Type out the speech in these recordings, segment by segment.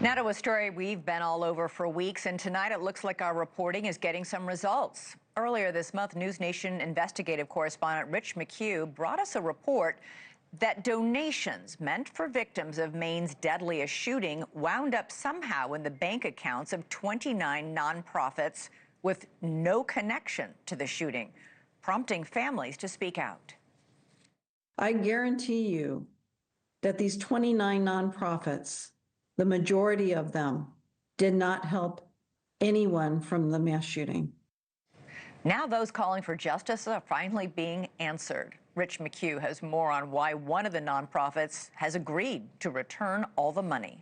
Now to a story we've been all over for weeks, and tonight it looks like our reporting is getting some results. Earlier this month, NewsNation investigative correspondent Rich McHugh brought us a report that donations meant for victims of Maine's deadliest shooting wound up somehow in the bank accounts of 29 nonprofits with no connection to the shooting, prompting families to speak out. I guarantee you that these 29 nonprofits, the majority of them, did not help anyone from the mass shooting. Now those calling for justice are finally being answered. Rich McHugh has more on why one of the nonprofits has agreed to return all the money.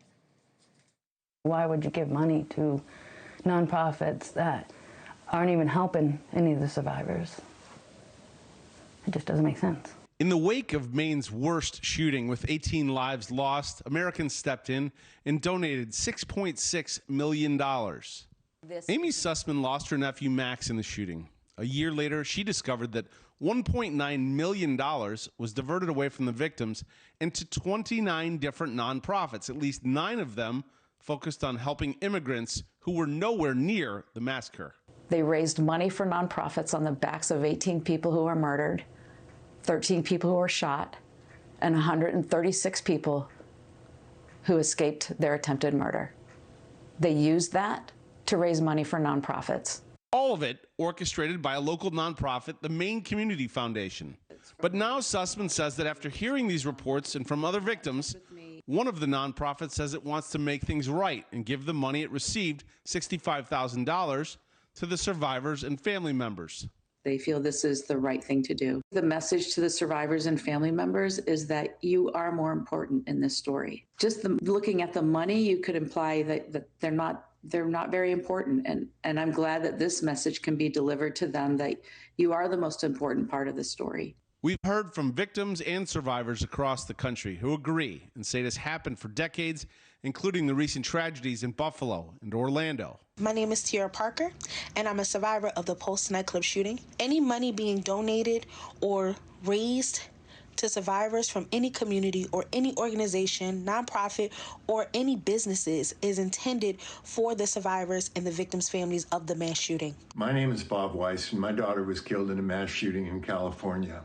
Why would you give money to nonprofits that aren't even helping any of the survivors? It just doesn't make sense. In the wake of Maine's worst shooting, with 18 lives lost, Americans stepped in and donated $6.6 million. Amy Sussman lost her nephew Max in the shooting. A year later, she discovered that $1.9 million was diverted away from the victims into 29 different nonprofits. At least 9 of them focused on helping immigrants who were nowhere near the massacre. They raised money for nonprofits on the backs of 18 people who were murdered, 13 people who were shot, and 136 people who escaped their attempted murder. They used that to raise money for nonprofits. All of it orchestrated by a local nonprofit, the Maine Community Foundation. But now Sussman says that after hearing these reports and from other victims, one of the nonprofits says it wants to make things right and give the money it received, $65,000, to the survivors and family members. They feel this is the right thing to do. The message to the survivors and family members is that you are more important in this story. Just looking at the money, you could imply that they're not very important. And I'm glad that this message can be delivered to them, that you are the most important part of the story. We've heard from victims and survivors across the country who agree and say this happened for decades, including the recent tragedies in Buffalo and Orlando. My name is Tiara Parker, and I'm a survivor of the Pulse nightclub shooting. Any money being donated or raised to survivors from any community or any organization, nonprofit, or any businesses is intended for the survivors and the victims' families of the mass shooting. My name is Bob Weiss, and my daughter was killed in a mass shooting in California.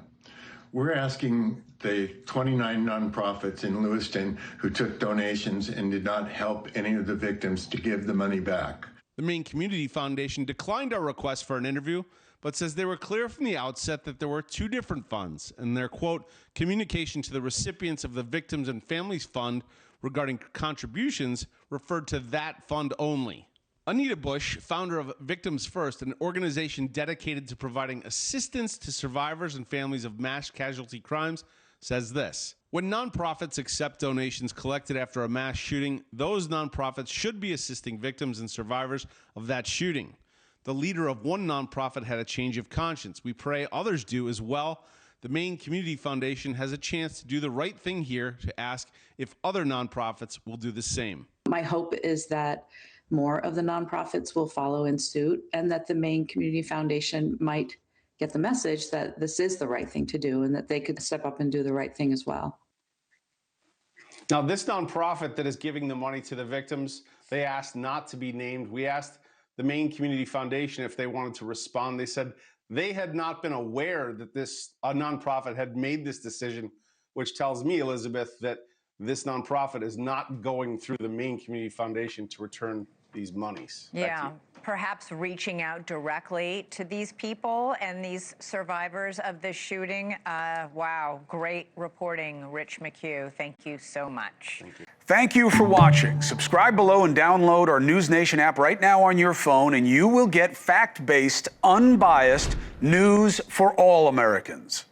We're asking the 29 nonprofits in Lewiston who took donations and did not help any of the victims to give the money back. The Maine Community Foundation declined our request for an interview, but says they were clear from the outset that there were 2 different funds, and their, quote, communication to the recipients of the Victims and Families Fund regarding contributions referred to that fund only. Anita Bush, founder of Victims First, an organization dedicated to providing assistance to survivors and families of mass casualty crimes, says this: when nonprofits accept donations collected after a mass shooting, those nonprofits should be assisting victims and survivors of that shooting. The leader of one nonprofit had a change of conscience. We pray others do as well. The Maine Community Foundation has a chance to do the right thing here to ask if other nonprofits will do the same. My hope is that more of the nonprofits will follow in suit, and that the Maine Community Foundation might get the message that this is the right thing to do and that they could step up and do the right thing as well. Now, this nonprofit that is giving the money to the victims, they asked not to be named. We asked the Maine Community Foundation if they wanted to respond. They said they had not been aware that a nonprofit had made this decision, which tells me, Elizabeth, that this nonprofit is not going through the Maine Community Foundation to return these monies. Yeah, perhaps reaching out directly to these people and these survivors of this shooting. Wow, great reporting, Rich McHugh. Thank you so much. Thank you. Thank you for watching. Subscribe below and download our NewsNation app right now on your phone, and you will get fact-based, unbiased news for all Americans.